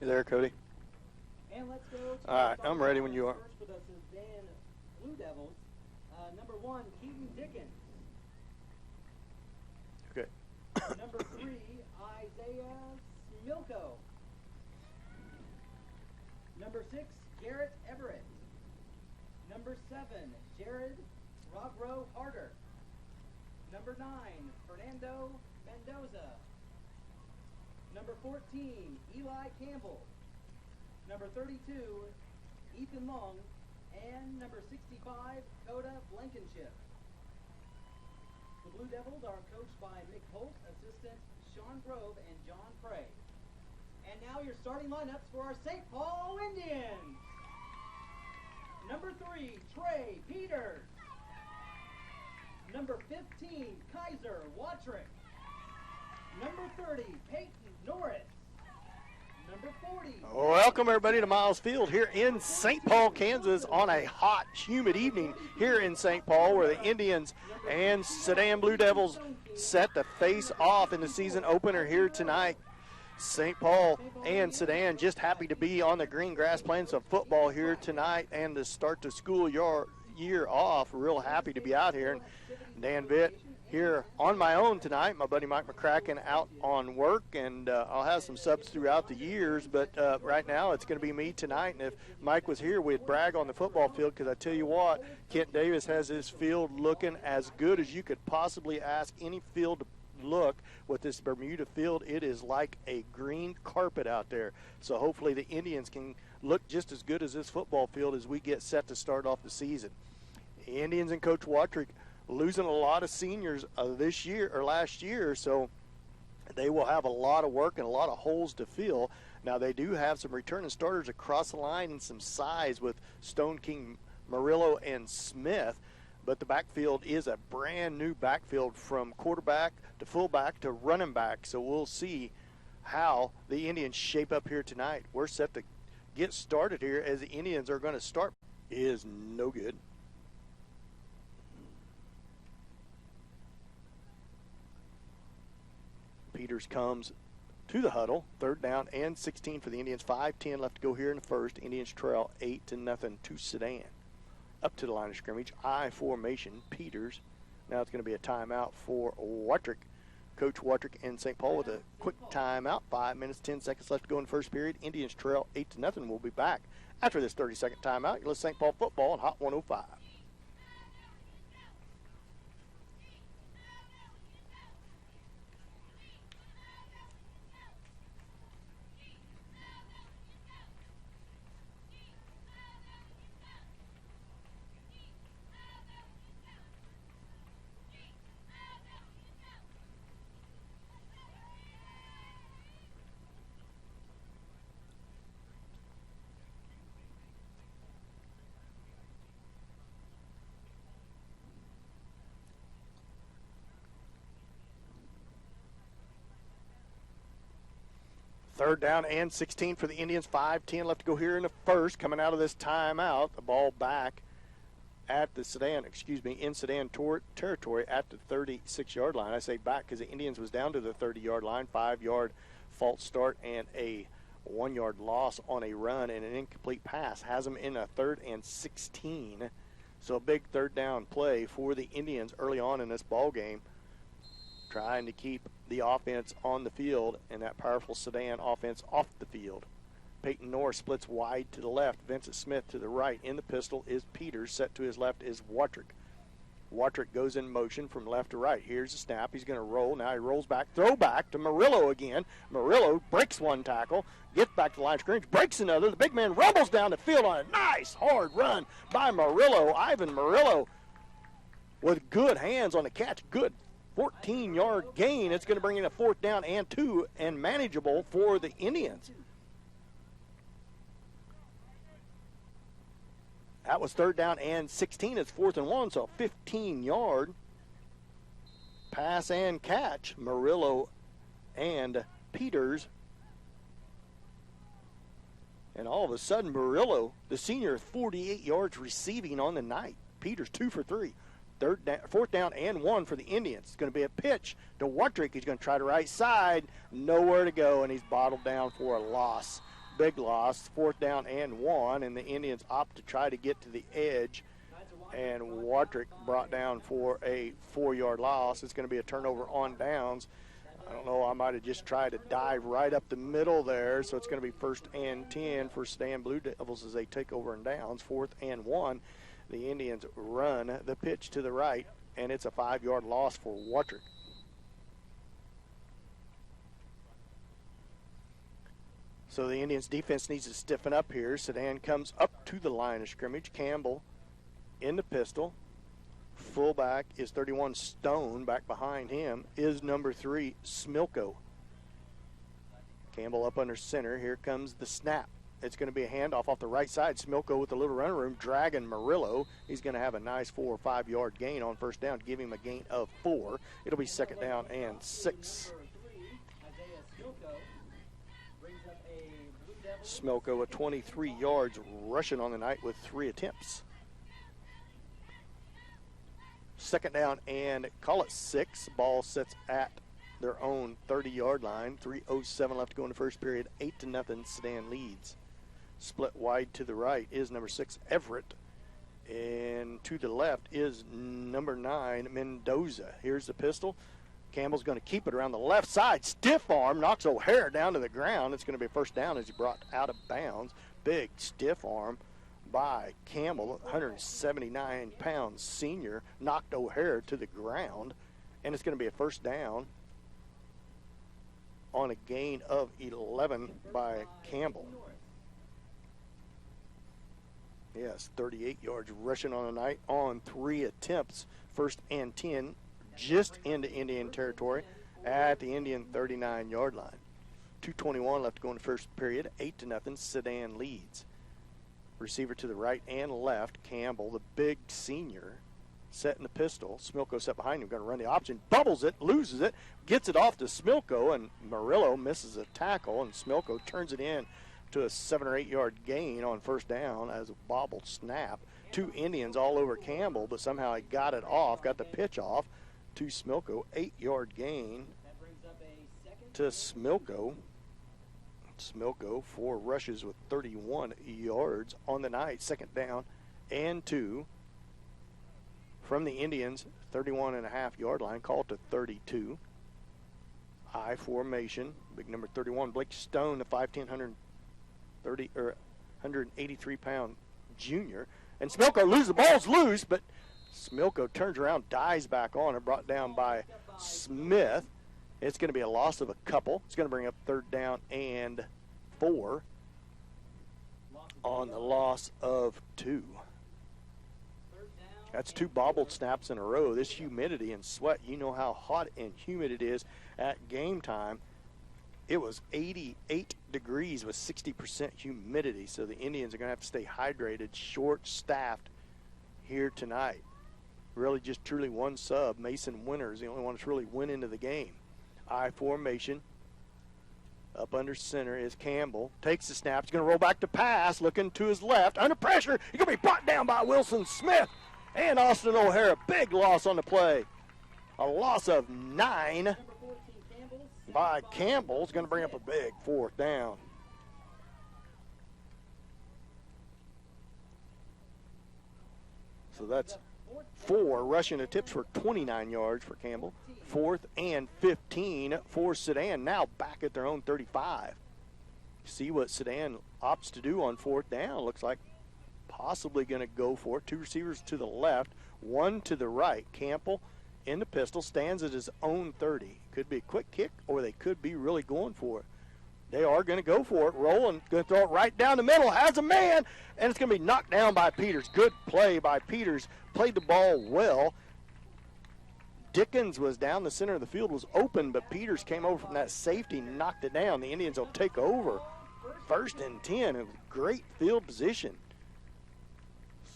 You there, Cody? And let's go to All right, I'm ready when you are. First for the sedan Blue Devils, number 1, Keaton Dickens. Okay. Number 3, Isaiah Smilko. Number 6, Garrett Everett. Number 7, Jared Rogro Harder. Number 9, Fernando Mendoza. Number 14, Eli Campbell. Number 32, Ethan Long. And number 65, Coda Blankenship. The Blue Devils are coached by Mick Holt, assistant Sean Grove, and John Prey. And now your starting lineups for our St. Paul Indians. Number 3, Trey Peters. Number 15, Kaiser Watrick. Number 30, Peyton Norris. Number 40. Welcome, everybody, to Miles Field here in St. Paul, Kansas, on a hot, humid evening here in St. Paul, where the Indians and Sedan Blue Devils set to face off in the season opener here tonight. St. Paul and Sedan just happy to be on the green grass playing some football here tonight and to start the school year off. Real happy to be out here. And Dan Vitt here on my own tonight. My buddy Mike McCracken out on work, and I'll have some subs throughout the years, but right now it's going to be me tonight. And if Mike was here, we'd brag on the football field, because I tell you what, Kent Davis has his field looking as good as you could possibly ask any field to look with this Bermuda field. It is like a green carpet out there. So hopefully the Indians can look just as good as this football field as we get set to start off the season. The Indians and Coach Watrick losing a lot of seniors this year or last year, so they will have a lot of work and a lot of holes to fill. Now they do have some returning starters across the line and some size with Stone King, Murillo, and Smith. But the backfield is a brand new backfield from quarterback to fullback to running back. So we'll see how the Indians shape up here tonight. We're set to get started here as the Indians are going to start. Is no good. Peters comes to the huddle. 3rd down and 16 for the Indians. 5:10 left to go here in the first. Indians trail 8-0 to Sedan. Up to the line of scrimmage, I formation, Peters. Now it's going to be a timeout for Watrick. Coach Watrick and St. Paul with a quick timeout. 5 minutes, 10 seconds left to go in the first period. Indians trail 8-0. We'll be back after this 30-second timeout. You're listening to St. Paul football on Hot 105. Third down and 16 for the Indians. 5:10 left to go here in the first. Coming out of this timeout, the ball back at the Sedan, in Sedan territory at the 36-yard line. I say back because the Indians was down to the 30-yard line. 5-yard false start and a 1-yard loss on a run and an incomplete pass. Has them in a 3rd and 16. So a big 3rd down play for the Indians early on in this ball game, trying to keep the offense on the field and that powerful Sedan offense off the field. Peyton Norris splits wide to the left. Vincent Smith to the right. In the pistol is Peters. Set to his left is Watrick. Watrick goes in motion from left to right. Here's the snap. He's going to roll. Now he rolls back. Throw back to Murillo again. Murillo breaks one tackle. Gets back to the line of scrimmage. Breaks another. The big man rumbles down the field on a nice hard run by Murillo. Ivan Murillo with good hands on the catch. Good 14-yard gain. It's going to bring in a 4th down and 2 and manageable for the Indians. That was 3rd down and 16. It's 4th and 1, so 15-yard pass and catch. Murillo and Peters. And all of a sudden, Murillo, the senior, 48 yards receiving on the night. Peters 2 for 3. 4th down and 1 for the Indians. It's going to be a pitch to Watrick. He's going to try the right side. Nowhere to go, and he's bottled down for a loss. Big loss, 4th down and 1, and the Indians opt to try to get to the edge, and Wadrick brought down for a 4-yard loss. It's going to be a turnover on downs. I don't know, I might have just tried to dive right up the middle there, so it's going to be 1st and 10 for Sedan Blue Devils as they take over in downs, 4th and 1. The Indians run the pitch to the right, and it's a 5-yard loss for Wadrick. So the Indians defense needs to stiffen up here. Sedan comes up to the line of scrimmage. Campbell in the pistol. Fullback is 31 Stone. Back behind him is number 3 Smilko. Campbell up under center. Here comes the snap. It's going to be a handoff off the right side. Smilko with a little running room, dragging Murillo. He's going to have a nice 4 or 5 yard gain on 1st down, give him a gain of 4. It'll be 2nd down and 6. Smilko with 23 yards rushing on the night with 3 attempts. 2nd down and call it 6. Ball sits at their own 30-yard line. 3:07 left to go in the first period. 8-0 Sedan leads. Split wide to the right is number 6 Everett. And to the left is number 9 Mendoza. Here's the pistol. Campbell's going to keep it around the left side. Stiff arm, knocks O'Hare down to the ground. It's going to be a 1st down as he brought out of bounds. Big stiff arm by Campbell, 179-pound senior, knocked O'Hare to the ground. And it's going to be a 1st down on a gain of 11 by Campbell. Yes, 38 yards rushing on the night on 3 attempts. 1st and 10. Just into Indian territory at the Indian 39-yard line. 2:21 left to go in the first period. 8-0 Sedan leads. Receiver to the right and left. Campbell, the big senior, set in the pistol. Smilko set behind him, going to run the option. Bubbles it, loses it, gets it off to Smilko, and Murillo misses a tackle, and Smilko turns it in to a 7 or 8 yard gain on 1st down as a bobbled snap. 2 Indians all over Campbell, but somehow he got it off, got the pitch off to Smilko. 8 yard gain to Smilko. Smilko 4 rushes with 31 yards on the night. 2nd down and 2 from the Indians. 31.5 yard line, called to 32. I formation. Big number 31 Blake Stone, the 5'10", 183-pound junior. And Smilko loses. The ball's loose, but Smilko turns around, dives back on it, brought down by Smith. It's going to be a loss of a couple. It's going to bring up 3rd down and 4 on the loss of 2. That's 2 bobbled snaps in a row. This humidity and sweat, you know how hot and humid it is at game time. It was 88 degrees with 60% humidity, so the Indians are going to have to stay hydrated, short-staffed here tonight. Really just truly one sub. Mason Winters, the only one that's really went into the game. I formation. Up under center is Campbell. Takes the snap. He's going to roll back to pass. Looking to his left. Under pressure. He's going to be brought down by Wilson Smith and Austin O'Hara. Big loss on the play. A loss of 9 by Campbell. Is going to bring up a big 4th down. So that's 4 rushing attempts for 29 yards for Campbell. 4th and 15 for Sedan, now back at their own 35. See what Sedan opts to do on 4th down. Looks like possibly going to go for it. 2 receivers to the left, 1 to the right. Campbell in the pistol, stands at his own 30. Could be a quick kick, or they could be really going for it. They are going to go for it. Rolling, going to throw it right down the middle. Has a man, and it's going to be knocked down by Peters. Good play by Peters. Played the ball well. Dickens was down the center of the field, was open, but Peters came over from that safety, knocked it down. The Indians will take over. 1st and 10, and great field position.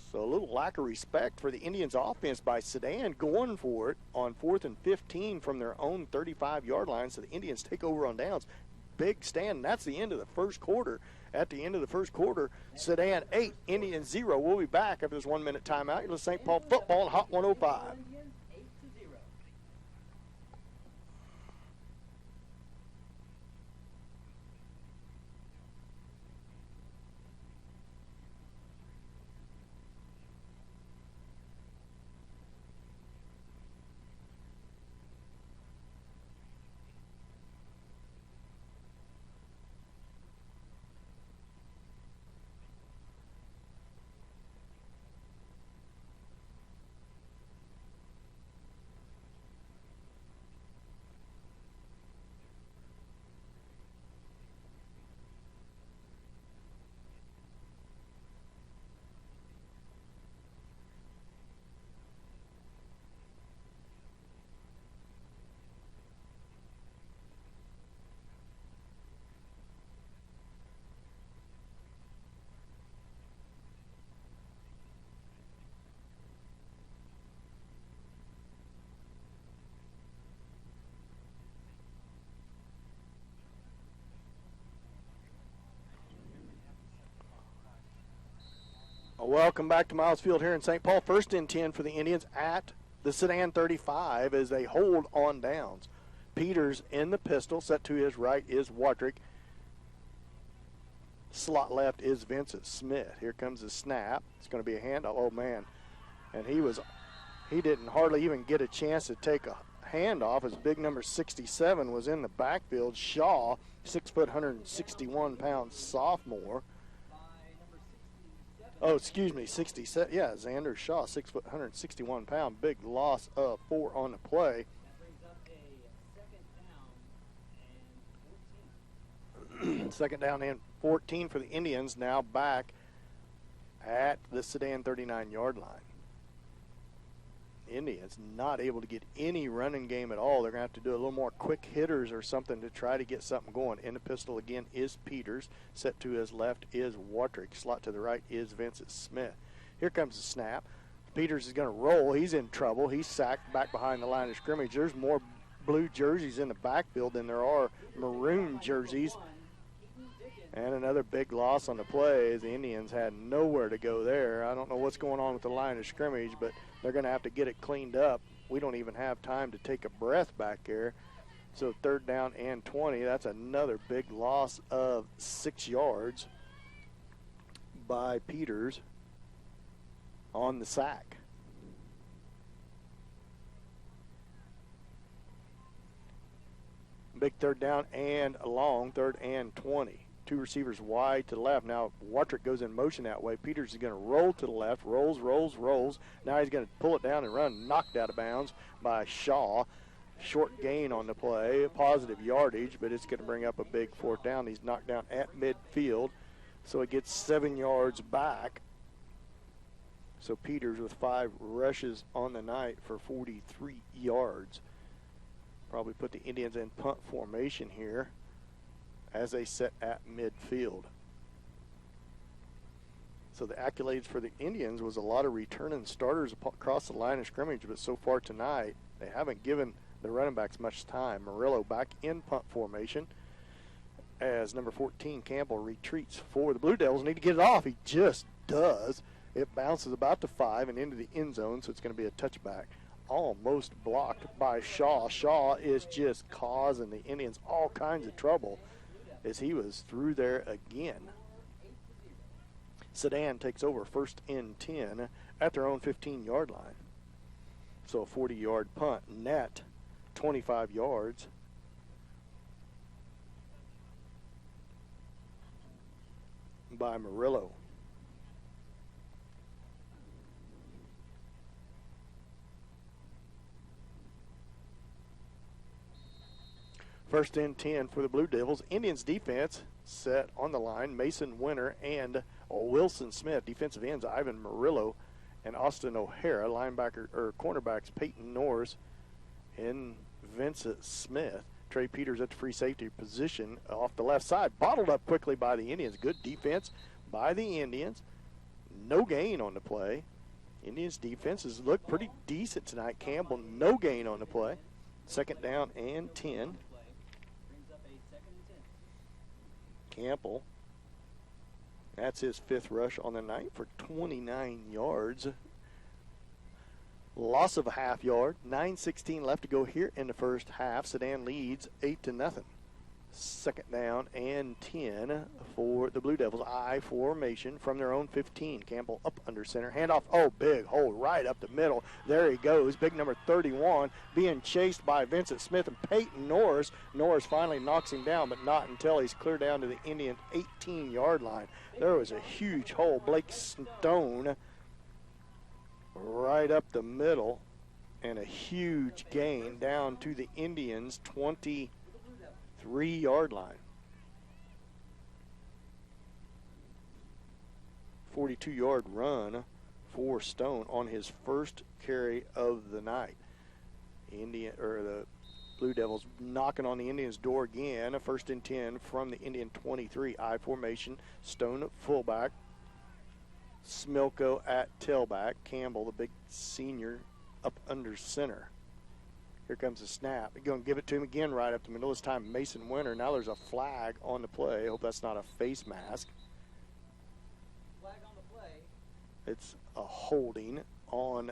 So a little lack of respect for the Indians offense by Sedan, going for it on 4th and 15 from their own 35-yard line. So the Indians take over on downs. Big stand, and that's the end of the first quarter. At the end of the first quarter, Sedan 8, Indians 0. We'll be back after this 1-minute timeout. You're listening to St. Paul football on Hot 105. Welcome back to Miles Field here in St. Paul. First and 10 for the Indians at the sedan 35 as they hold on downs. Peters in the pistol. Set to his right is Wadrick. Slot left is Vincent Smith. Here comes the snap. It's going to be a handoff. Oh, man. And he didn't hardly even get a chance to take a handoff as big number 67 was in the backfield. Shaw, 6 foot, 161-pound sophomore. Oh, excuse me, 67. Yeah, Xander Shaw, 6 foot, 161-pound. Big loss of 4 on the play. Second down and 14 for the Indians, now back at the sedan 39-yard line. Indians not able to get any running game at all. They're going to have to do a little more quick hitters or something to try to get something going. In the pistol again is Peters. Set to his left is Wadrick. Slot to the right is Vincent Smith. Here comes the snap. Peters is going to roll. He's in trouble. He's sacked back behind the line of scrimmage. There's more blue jerseys in the backfield than there are maroon jerseys. And another big loss on the play as the Indians had nowhere to go there. I don't know what's going on with the line of scrimmage, but they're going to have to get it cleaned up. We don't even have time to take a breath back there. So third down and 20. That's another big loss of 6 yards by Peters on the sack. Big third down and a long, third and 20. 2 receivers wide to the left. Now Wadrick goes in motion that way. Peters is going to roll to the left. Rolls. Now he's going to pull it down and run. Knocked out of bounds by Shaw. Short gain on the play. Positive yardage, but it's going to bring up a big fourth down. He's knocked down at midfield, so it gets 7 yards back. So Peters with 5 rushes on the night for 43 yards. Probably put the Indians in punt formation here as they set at midfield. So the accolades for the Indians was a lot of returning starters across the line of scrimmage, but so far tonight they haven't given the running backs much time. Murillo back in punt formation as number 14 Campbell retreats for the Blue Devils. Need to get it off. He just does. It bounces about to 5 and into the end zone, so it's going to be a touchback. Almost blocked by Shaw. Shaw is just causing the Indians all kinds of trouble as he was through there again. Sedan takes over first and 10 at their own 15-yard line. So a 40-yard punt, net 25 yards. By Murillo. First and 10 for the Blue Devils. Indians defense set on the line. Mason Winter and Wilson Smith. Defensive ends Ivan Murillo and Austin O'Hara. Linebacker or cornerbacks Peyton Norris and Vincent Smith. Trey Peters at the free safety position off the left side. Bottled up quickly by the Indians. Good defense by the Indians. No gain on the play. Indians defenses look pretty decent tonight. Campbell, no gain on the play. Second down and 10. Campbell, that's his 5th rush on the night for 29 yards. Loss of a half yard. 9:16 left to go here in the first half. Sedan leads 8-0. Second down and 10 for the Blue Devils. I formation from their own 15. Campbell up under center. Handoff. Oh, big hole right up the middle. There he goes. Big number 31 being chased by Vincent Smith and Peyton Norris. Norris finally knocks him down, but not until he's clear down to the Indian 18-yard line. There was a huge hole. Blake Stone right up the middle and a huge gain down to the Indians' 23-yard line. 42-yard run for Stone on his first carry of the night. The Blue Devils knocking on the Indians' door again. First and 10 from the Indian 23. I formation. Stone at fullback. Smilko at tailback. Campbell, the big senior, up under center. Here comes the snap. They're going to give it to him again right up the middle. This time Mason Winter. Now there's a flag on the play. I hope that's not a face mask. Flag on the play. It's a holding on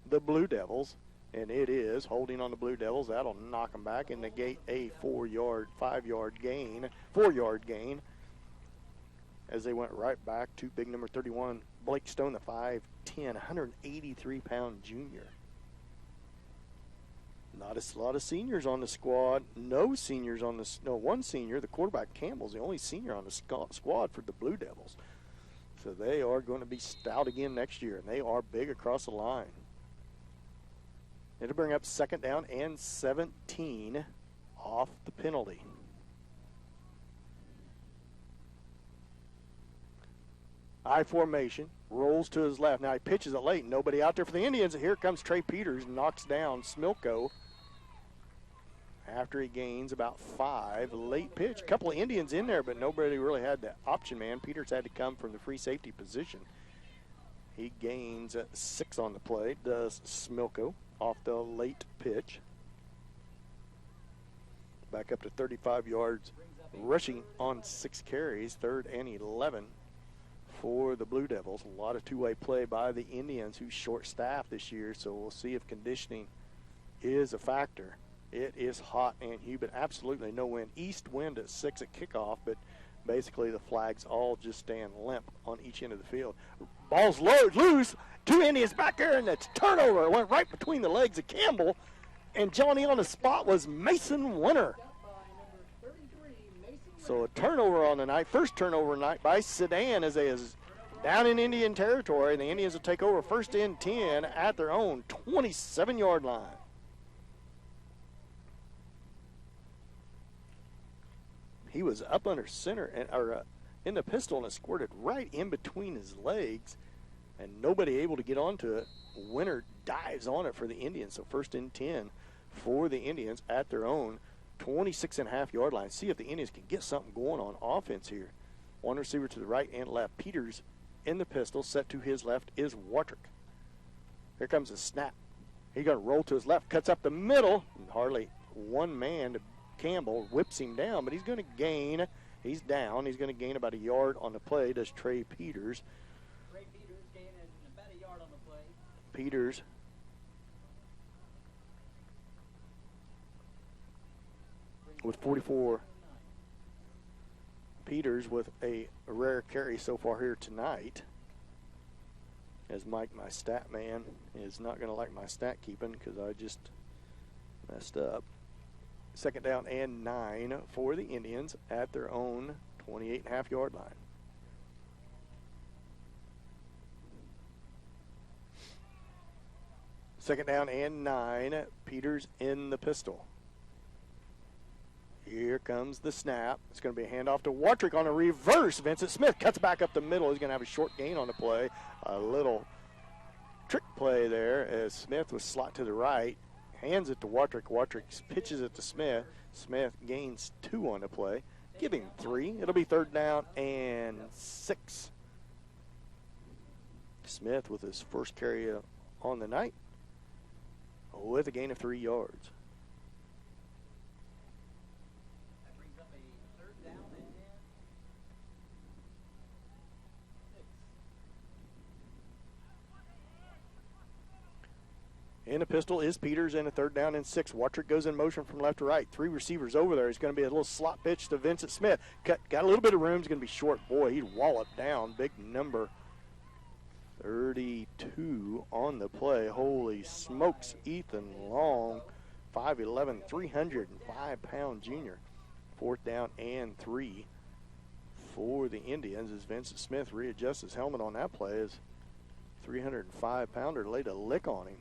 the Blue Devils, and it is holding on the Blue Devils. That'll knock them back and negate a 5-yard gain, 4-yard gain, as they went right back to big number 31, Blake Stone, the 5'10", 183-pound junior. Not a lot of seniors on the squad. No seniors on the, no, one senior. The quarterback Campbell's the only senior on the squad for the Blue Devils. So they are going to be stout again next year, and they are big across the line. It'll bring up 2nd down and 17 off the penalty. I formation, rolls to his left. Now he pitches it late. Nobody out there for the Indians. And here comes Trey Peters, knocks down Smilko after he gains about 5. Late pitch. A couple of Indians in there, but nobody really had the option man. Peters had to come from the free safety position. He gains 6 on the play, does Smilko, off the late pitch. Back up to 35 yards, rushing on 6 carries, 3rd and 11 for the Blue Devils. A lot of two-way play by the Indians, who's short-staffed this year, so we'll see if conditioning is a factor. It is hot and humid, absolutely no wind. East wind at 6 at kickoff, but basically the flags all just stand limp on each end of the field. Ball's loose, 2 Indians back there, and it's turnover. It went right between the legs of Campbell, and Johnny on the spot was Mason Winter. So a turnover on the night, first turnover night by Sedan, as they is down in Indian territory. The Indians will take over 1st and 10 at their own 27-yard line. He was up under center and in the pistol, and it squirted right in between his legs, and nobody able to get onto it. Winter dives on it for the Indians. So 1st and 10 for the Indians at their own 26.5-yard line. See if the Indians can get something going on offense here. One receiver to the right and left. Peters in the pistol. Set to his left is Wartrick. Here comes the snap. He's going to roll to his left. Cuts up the middle. Hardly one man to Campbell. Whips him down, but he's going to gain. He's down. He's going to gain about a yard on the play. Does Trey Peters. Trey Peters gaining about a yard on the play. Peters with 44. Peters with a rare carry so far here tonight, as Mike, my stat man, is not going to like my stat keeping because I just messed up. 2nd down and 9 for the Indians at their own 28.5-yard line. Second down and 9. Peters in the pistol. Here comes the snap. It's going to be a handoff to Wartrick on a reverse. Vincent Smith cuts back up the middle. He's going to have a short gain on the play. A little trick play there as Smith was slot to the right. Hands it to Wartrick. Wartrick pitches it to Smith. Smith gains 2 on the play. Give him 3. It'll be 3rd down and 6. Smith with his first carry on the night with a gain of 3 yards. That brings up a 3rd down and 6. In the pistol is Peters, and a 3rd down and 6. Wartrick goes in motion from left to right. 3 receivers over there. It's going to be a little slot pitch to Vincent Smith. Got a little bit of room. It's going to be short. Boy, he'd wallop down. Big number 32 on the play. Holy smokes, Ethan Long, 5'11", 305-pound junior. 4th down and 3 for the Indians as Vincent Smith readjusts his helmet on that play as 305-pounder laid a lick on him.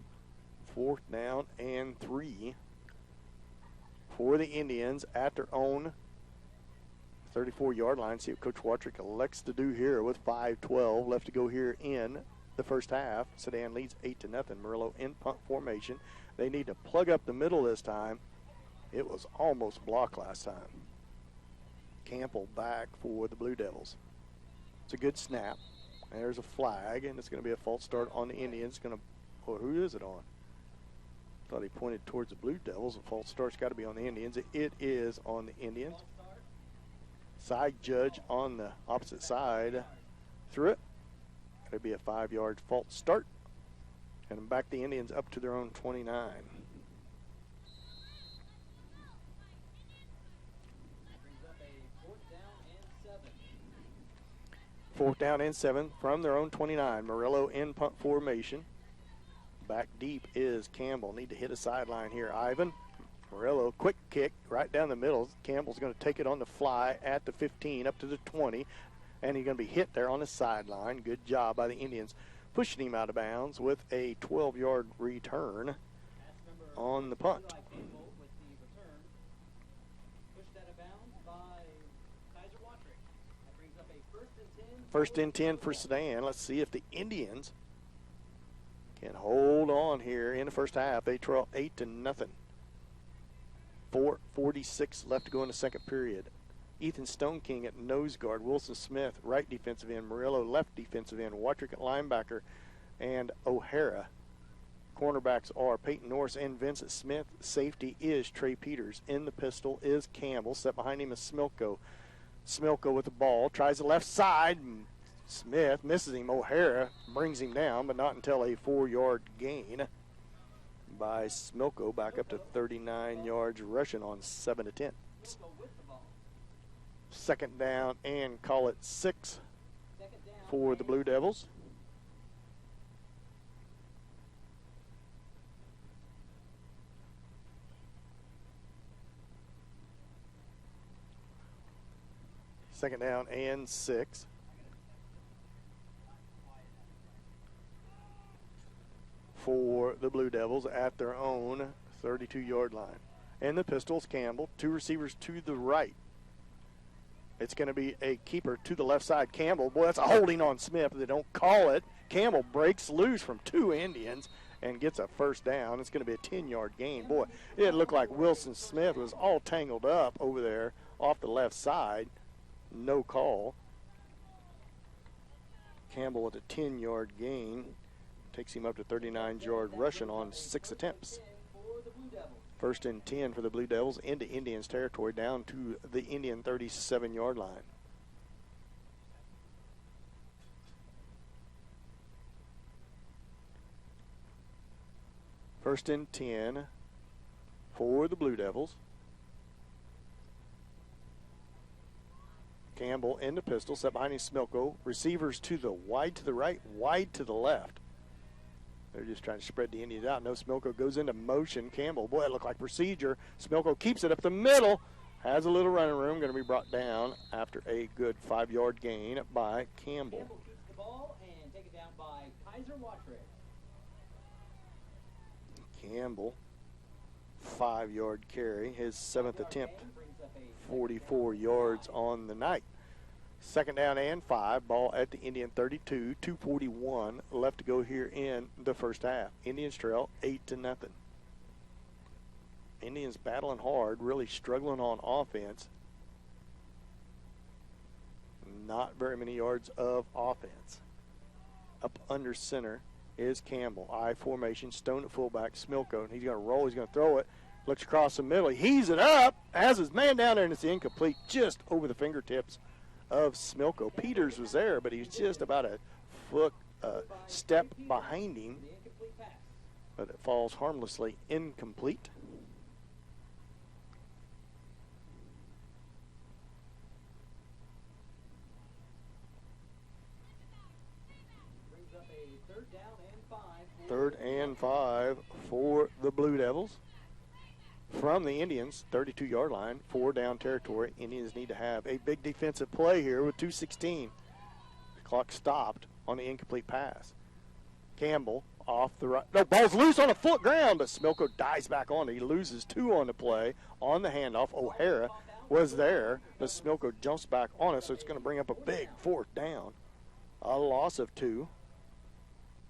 4th down and 3 for the Indians at their own 34-yard line. See what Coach Wartrick elects to do here with 5:12 left to go here in the first half. Sedan leads 8-0. Murillo in punt formation. They need to plug up the middle this time. It was almost blocked last time. Campbell back for the Blue Devils. It's a good snap. There's a flag, and it's going to be a false start on the Indians. Who is it on? Thought he pointed towards the Blue Devils. A false start's got to be on the Indians. It is on the Indians. Side judge on the opposite side. Threw it. It'll be a 5-yard false start. And back the Indians up to their own 29. Fourth down and 7 from their own 29. Murillo in punt formation. Back deep is Campbell. Need to hit a sideline here. Ivan. Murillo, quick kick right down the middle. Campbell's going to take it on the fly at the 15 up to the 20. And he's going to be hit there on the sideline. Good job by the Indians pushing him out of bounds with a 12-yard return on the punt. First and 10 for Sedan. Let's see if the Indians can hold on here in the first half. They trail 8-0. 4:46 left to go in the second period. Ethan Stoneking at nose guard. Wilson Smith, right defensive end. Murillo, left defensive end. Watrick at linebacker. And O'Hara. Cornerbacks are Peyton Norris and Vincent Smith. Safety is Trey Peters. In the pistol is Campbell. Set behind him is Smilko. Smilko with the ball. Tries the left side. Smith misses him. O'Hara brings him down, but not until a 4-yard gain by Smilko. Back up to 39 yards rushing on 7 attempts. Second down and call it 6 for the Blue Devils. Second down and 6. For the Blue Devils at their own 32-yard line. And the pistols, Campbell. 2 receivers to the right. It's going to be a keeper to the left side. Campbell, boy, that's a holding on Smith. They don't call it. Campbell breaks loose from 2 Indians and gets a first down. It's going to be a 10-yard gain. Boy, it looked like Wilson Smith was all tangled up over there off the left side. No call. Campbell with a 10-yard gain. Takes him up to 39-yard rushing on 6 attempts. First and 10 for the Blue Devils into Indians territory down to the Indian 37-yard line. First and 10 for the Blue Devils. Campbell in the pistol, set behind him Smilko. Receivers to the wide to the right, wide to the left. They're just trying to spread the Indians out. No, Smilko goes into motion. Campbell, boy, it looked like procedure. Smilko keeps it up the middle. Has a little running room. Going to be brought down after a good 5-yard gain by Campbell. Campbell keeps the ball and take it down by Kaiser Watrick. Campbell, 5-yard carry. His 7th attempt, 44 yards on the night. Second down and 5. Ball at the Indian 32. 2:41 left to go here in the first half. Indians trail 8-0. Indians battling hard, really struggling on offense. Not very many yards of offense. Up under center is Campbell. I formation. Stone at fullback. Smilko. And he's going to roll. He's going to throw it. Looks across the middle. He heaves it up. Has his man down there, and it's incomplete. Just over the fingertips of Smilko. Peters was there, but he's just about a foot step behind him. But it falls harmlessly incomplete. Third and 5 for the Blue Devils. From the Indians, 32-yard line, 4 down territory. Indians need to have a big defensive play here with 2:16. The clock stopped on the incomplete pass. Campbell off the right. No, ball's loose on the foot ground, but Smilko dives back on it. He loses 2 on the play. On the handoff, O'Hara was there, but Smilko jumps back on it, so it's going to bring up a big 4th down. A loss of 2.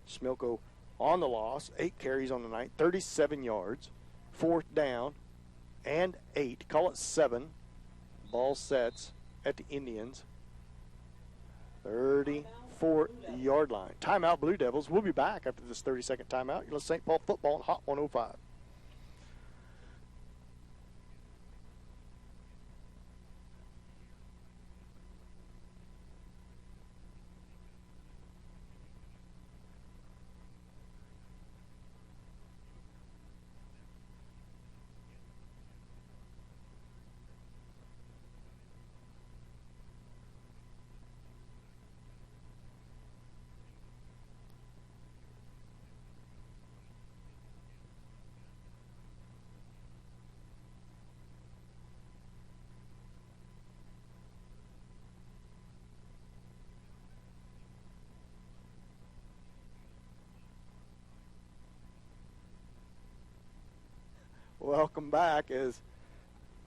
Smilko on the loss, 8 carries on the night, 37 yards. 4th down and 8. Call it 7. Ball sets at the Indians. 34-yard line. Timeout, Blue Devils. We'll be back after this 30-second timeout. You're listening to St. Paul football on Hot 105. welcome back as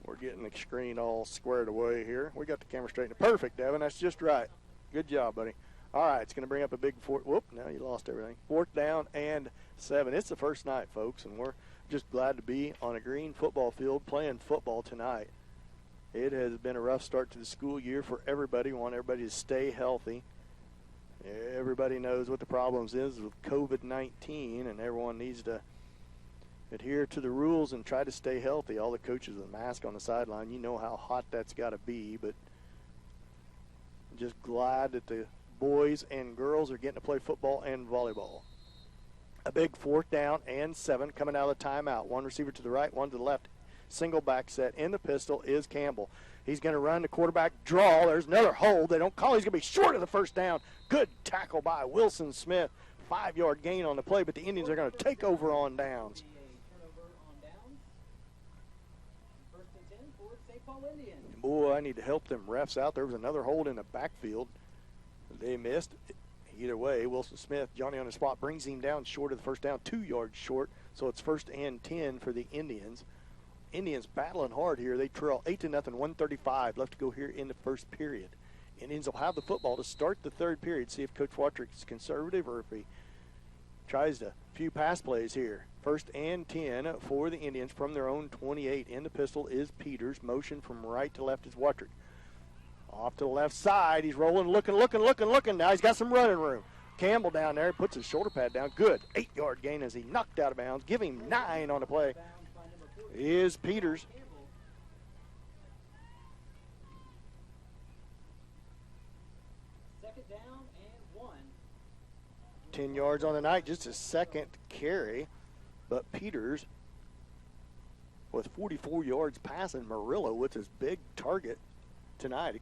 we're getting the screen all squared away here. We got the camera straightened. Perfect, Devin. That's just right. Good job, buddy. All right, it's going to bring up a big fourth. Whoop, now you lost everything. 4th down and 7. It's the first night, folks, and we're just glad to be on a green football field playing football tonight. It has been a rough start to the school year for everybody. We want everybody to stay healthy. Everybody knows what the problems is with COVID-19, and everyone needs to adhere to the rules and try to stay healthy. All the coaches with a mask on the sideline, you know how hot that's got to be, but just glad that the boys and girls are getting to play football and volleyball. A big 4th down and 7 coming out of the timeout. One receiver to the right, one to the left. Single back set in the pistol is Campbell. He's going to run the quarterback draw. There's another hold. They don't call. He's going to be short of the first down. Good tackle by Wilson Smith. 5-yard gain on the play, but the Indians are going to take over on downs. Boy, I need to help them refs out. There was another hold in the backfield. They missed. Either way, Wilson Smith, Johnny on the spot, brings him down short of the first down, 2 yards short. So it's 1st and 10 for the Indians. Indians battling hard here. They trail 8-0, 1:35 left to go here in the first period. Indians will have the football to start the third period. See if Coach Watrick is conservative or if he tries a few pass plays here. 1st and 10 for the Indians from their own 28. In the pistol is Peters. Motion from right to left is Watrick. Off to the left side. He's rolling, looking. Now he's got some running room. Campbell down there puts his shoulder pad down. Good 8-yard gain as he knocked out of bounds. Give him 9 on the play. Is Peters. Second down and 1. 10 yards on the night, just a second carry. But Peters with 44 yards passing. Murillo with his big target tonight.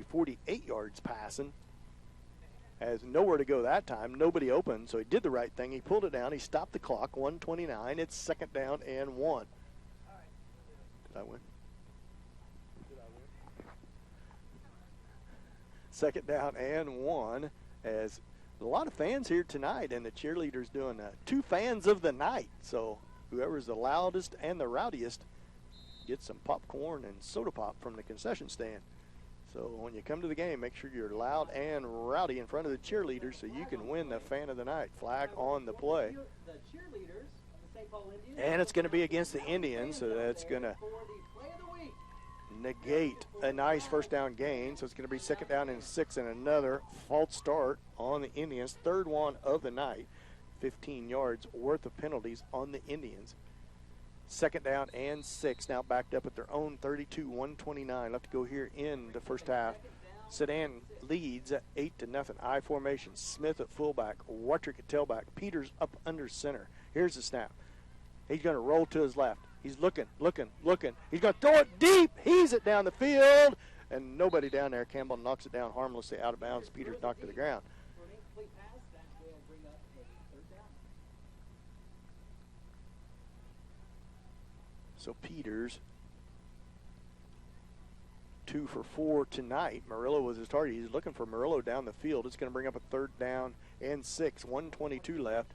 48 yards passing. Has nowhere to go that time. Nobody open, so he did the right thing. He pulled it down. He stopped the clock. 1:29. It's 2nd down and 1. Did I win? 2nd down and 1 as a lot of fans here tonight, and the cheerleaders doing 2 fans of the night. So whoever's the loudest and the rowdiest gets some popcorn and soda pop from the concession stand. So when you come to the game, make sure you're loud and rowdy in front of the cheerleaders so you can win the fan of the night. Flag on the play. And it's going to be against the Indians, so that's going to negate a nice 1st down gain. So it's going to be 2nd down and 6 and another false start on the Indians. 3rd one of the night. 15 yards worth of penalties on the Indians. 2nd down and 6, now backed up at their own 32, 1:29 left to go here in the first half. Sedan leads at 8-0. I formation. Smith at fullback, Watrick at tailback, Peters up under center. Here's the snap. He's going to roll to his left. He's looking. He's going to throw it deep. He's it down the field, and nobody down there. Campbell knocks it down harmlessly out of bounds. Peters knocked to the ground. So Peters, 2 for 4 tonight. Murillo was his target. He's looking for Murillo down the field. It's going to bring up a 3rd down and 6. 1:22 left.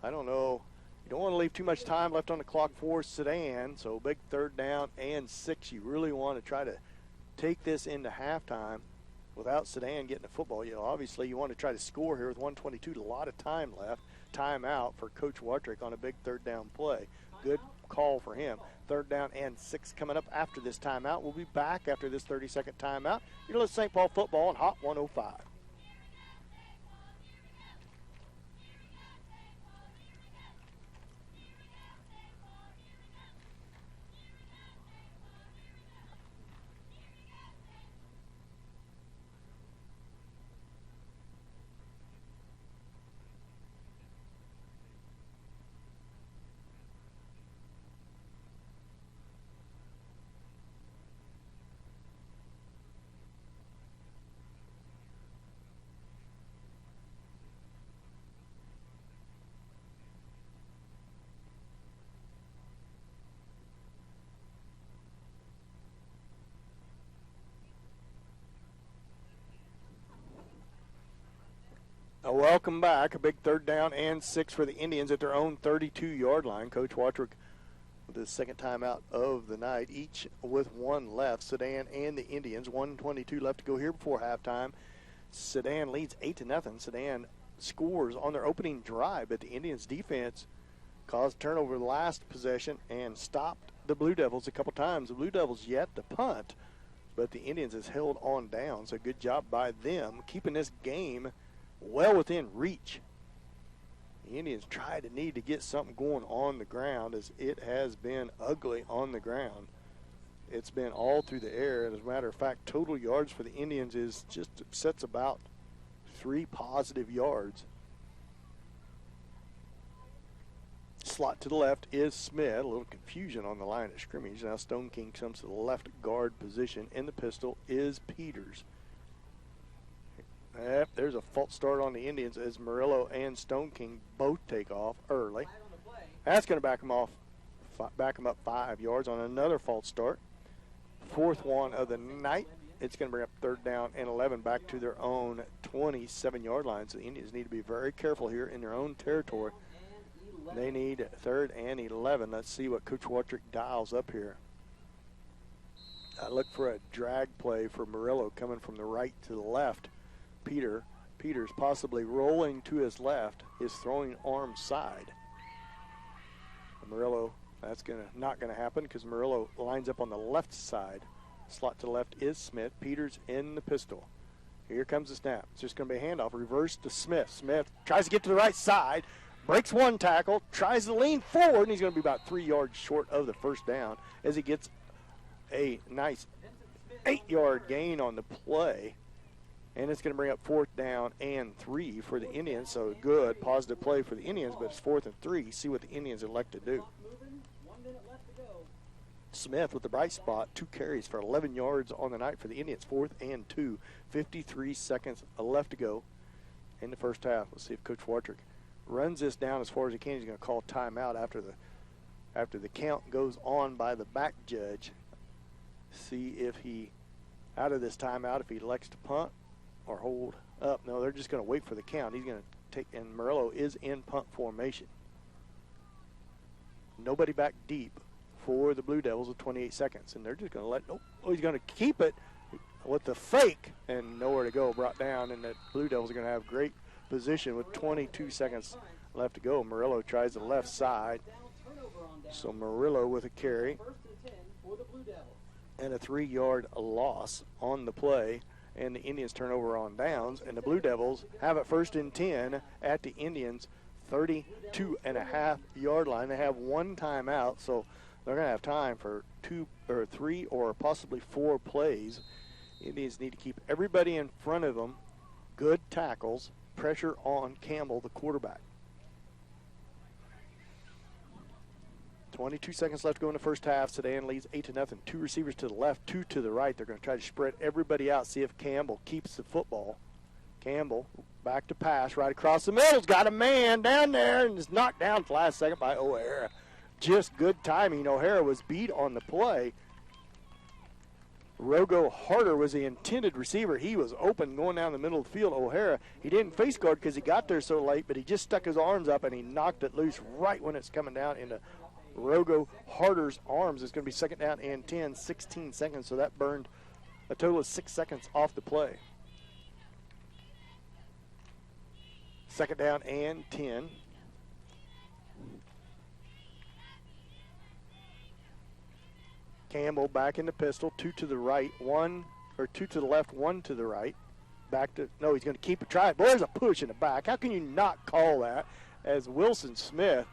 I don't know. You don't want to leave too much time left on the clock for Sedan. So big 3rd down and 6. You really want to try to take this into halftime without Sedan getting the football. You know, obviously you want to try to score here with 1:22. A lot of time left. Timeout for Coach Watrick on a big 3rd down play. Good call for him. 3rd down and 6 coming up after this timeout. We'll be back after this 30-second timeout. You're listening to St. Paul football on Hot 105. Welcome back. A big 3rd down and 6 for the Indians at their own 32-yard line. Coach Watrick with the second timeout of the night, each with one left. Sedan and the Indians, 1:22 left to go here before halftime. Sedan leads 8-0. Sedan scores on their opening drive, but the Indians defense caused turnover the last possession and stopped the Blue Devils a couple times. The Blue Devils yet to punt, but the Indians has held on down, so good job by them keeping this game well within reach. The Indians need to get something going on the ground, as it has been ugly on the ground. It's been all through the air. As a matter of fact, total yards for the Indians is just sets about 3 positive yards. Slot to the left is Smith. A little confusion on the line of scrimmage. Now Stone King comes to the left guard position. In the pistol is Peters. Yep, there's a false start on the Indians as Murillo and Stone King both take off early. That's going to back them up 5 yards on another false start. 4th one of the night. It's going to bring up 3rd down and 11 back to their own 27-yard line. So the Indians need to be very careful here in their own territory. They need 3rd and 11. Let's see what Coach Watrick dials up here. I look for a drag play for Murillo coming from the right to the left. Peters possibly rolling to his left, his throwing arm side. Murillo, that's not going to happen because Murillo lines up on the left side. Slot to the left is Smith. Peters in the pistol. Here comes the snap. It's just going to be a handoff. Reverse to Smith. Smith tries to get to the right side. Breaks one tackle. Tries to lean forward. And he's going to be about 3 yards short of the first down as he gets a nice 8-yard gain on the play. And it's going to bring up 4th down and 3 for the Indians. So good, positive play for the Indians, but it's 4th and 3. See what the Indians elect to do. Smith with the bright spot, 2 carries for 11 yards on the night for the Indians. 4th and 2, 53 seconds left to go in the first half. Let's see if Coach Watrick runs this down as far as he can. He's going to call timeout after the count goes on by the back judge. See if he, out of this timeout, if he elects to punt or hold up. No, they're just going to wait for the count. He's going to take, and Murillo is in punt formation. Nobody back deep for the Blue Devils with 28 seconds, and they're just going to let, he's going to keep it with the fake, and nowhere to go, brought down, and the Blue Devils are going to have great position with 22 seconds left to go. Murillo tries the left side, so Murillo with a carry and a 3-yard loss on the play, and the Indians turn over on downs, and the Blue Devils have it 1st and 10 at the Indians 32.5-yard line. They have 1 timeout, so they're going to have time for 2 or 3 or possibly 4 plays. Indians need to keep everybody in front of them. Good tackles, pressure on Campbell, the quarterback. 22 seconds left to go in the first half. Sedan leads 8-0. 2 receivers to the left, 2 to the right. They're going to try to spread everybody out, see if Campbell keeps the football. Campbell back to pass right across the middle. He's got a man down there and is knocked down at the last second by O'Hara. Just good timing. O'Hara was beat on the play. Rogo Harder was the intended receiver. He was open going down the middle of the field. O'Hara, he didn't face guard because he got there so late, but he just stuck his arms up and he knocked it loose right when it's coming down into Rogo Harder's arms. It's going to be 2nd down and 10, 16 seconds, so that burned a total of 6 seconds off the play. 2nd down and 10. Campbell back in the pistol, 2 to the right, 2 to the left, 1 to the right. Back to, no, he's going to keep it, try it. Boy, there's a push in the back. How can you not call that? As Wilson Smith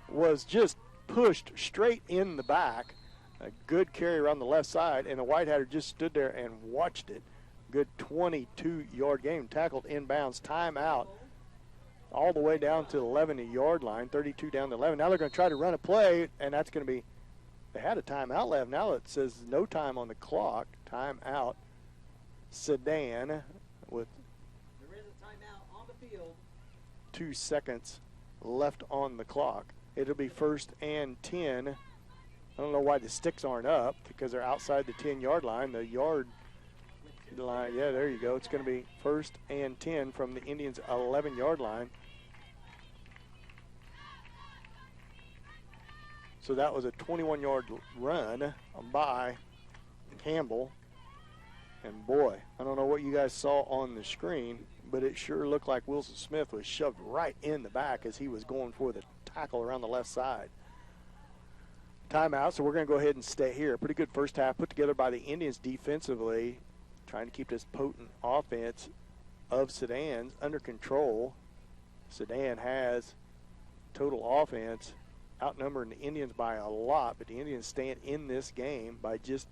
was just pushed straight in the back. A good carry around the left side, and the White Hatter just stood there and watched it. Good 22-yard game, tackled inbounds, timeout, all the way down to the 11-yard line, 32 down to 11. Now they're going to try to run a play, and that's going to be, they had a timeout left. Now it says no time on the clock. Timeout. Sedan with there is a timeout on the field. 2 seconds left on the clock. It'll be 1st and 10. I don't know why the sticks aren't up because they're outside the 10-yard line. The yard line, yeah, there you go. It's going to be 1st and 10 from the Indians' 11-yard line. So that was a 21-yard run by Campbell. And boy, I don't know what you guys saw on the screen, but it sure looked like Wilson Smith was shoved right in the back as he was going for the tackle around the left side. Timeout, so we're going to go ahead and stay here. Pretty good first half put together by the Indians defensively, trying to keep this potent offense of Sedan's under control. Sedan has total offense outnumbering the Indians by a lot, but the Indians stand in this game by just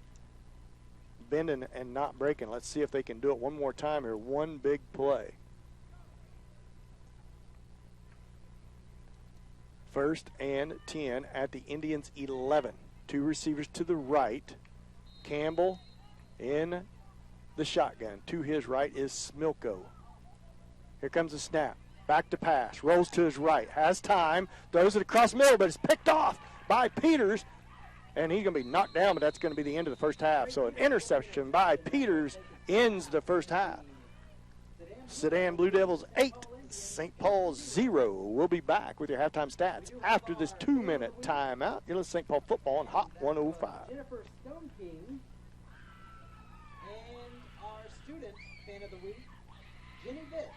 bending and not breaking. Let's see if they can do it one more time here. One big play. First and 10 at the Indians 11. Two receivers to the right. Campbell in the shotgun. To his right is Smilko. Here comes the snap. Back to pass. Rolls to his right. Has time. Throws it across the middle, but it's picked off by Peters. And he's going to be knocked down, but that's going to be the end of the first half. So an interception by Peters ends the first half. Sedan Blue Devils 8, St. Paul 0. We'll be back with your halftime stats after this 2-minute timeout. You're listening to St. Paul football on Hot 105. Jennifer Stone King and our student fan of the week, Jenny Vitt.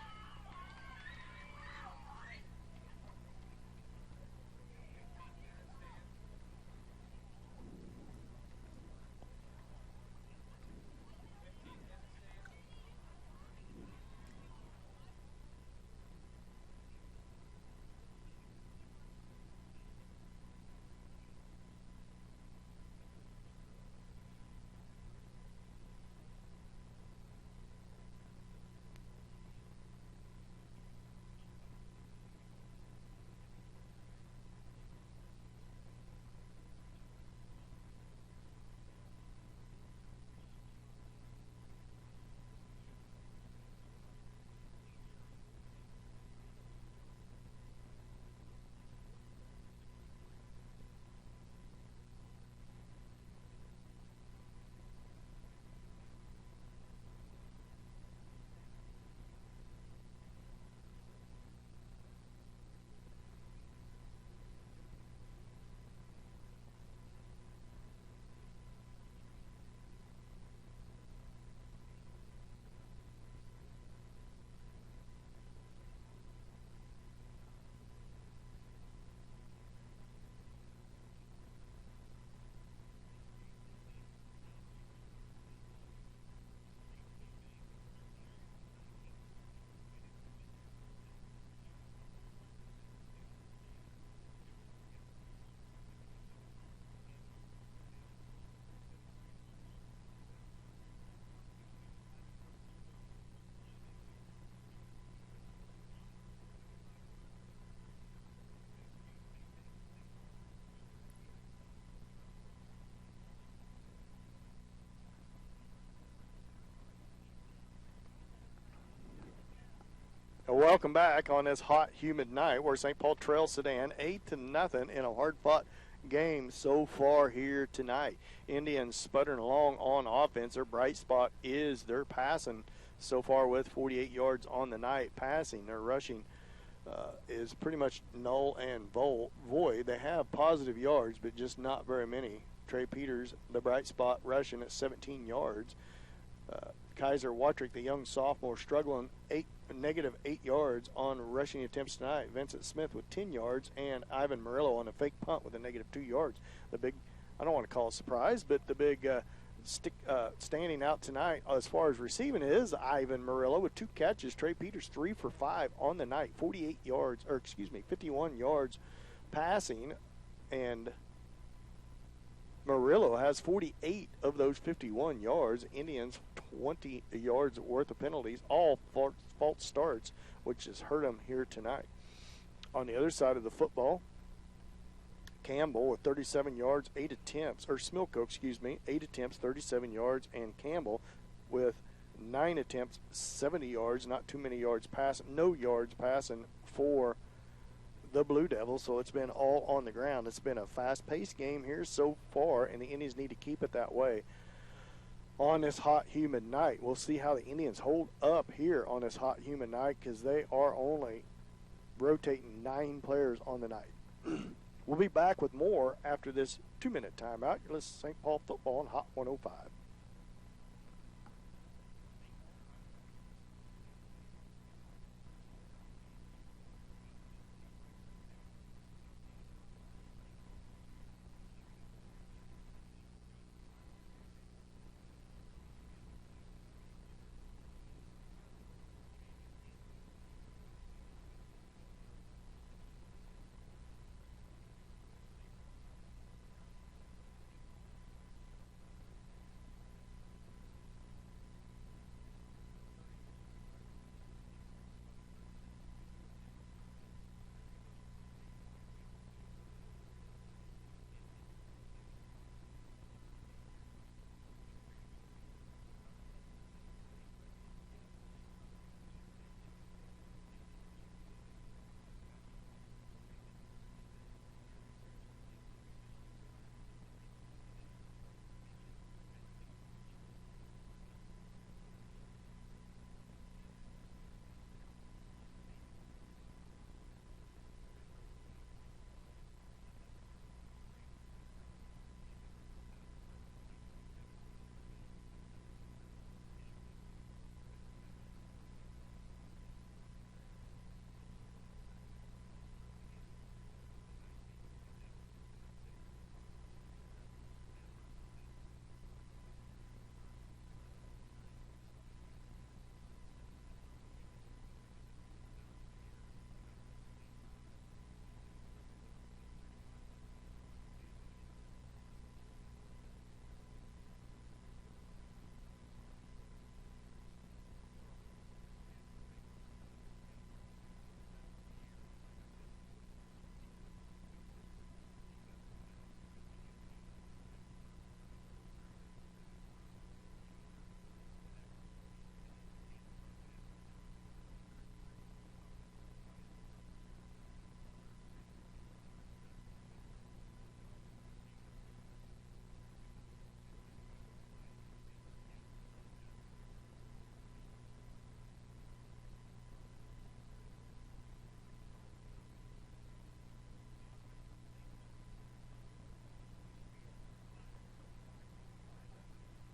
Welcome back on this hot, humid night where St. Paul trails Sedan 8-0 in a hard-fought game so far here tonight. Indians sputtering along on offense. Their bright spot is their passing so far with 48 yards on the night passing. Their rushing is pretty much null and void. They have positive yards, but just not very many. Trey Peters, the bright spot, rushing at 17 yards. Kaiser Watrick, the young sophomore, struggling negative 8 yards on rushing attempts tonight. Vincent Smith with 10 yards, and Ivan Murillo on a fake punt with a negative 2 yards. The big, I don't want to call it a surprise, but the big standing out tonight as far as receiving is Ivan Murillo with 2 catches. Trey Peters 3 for 5 on the night, 51 yards passing, and Murillo has 48 of those 51 yards. Indians 20 yards worth of penalties, all false starts, which has hurt them here tonight. On the other side of the football, Campbell with 37 yards, 8 attempts, or Smilko, 8 attempts, 37 yards, and Campbell with 9 attempts, 70 yards, not too many yards passing, no yards passing for the Blue Devils, so it's been all on the ground. It's been a fast-paced game here so far, and the Indians need to keep it that way on this hot, humid night. We'll see how the Indians hold up here on this hot, humid night because they are only rotating 9 players on the night. We'll be back with more after this 2-minute timeout. You're listening to St. Paul football on Hot 105.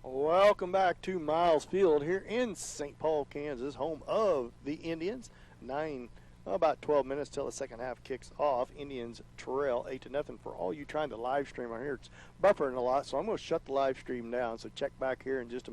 Welcome back to Miles Field here in St. Paul, Kansas, home of the Indians. About 12 minutes till the second half kicks off. Indians trail 8-0. For all you trying to live stream on here, it's buffering a lot, so I'm going to shut the live stream down. So check back here in just a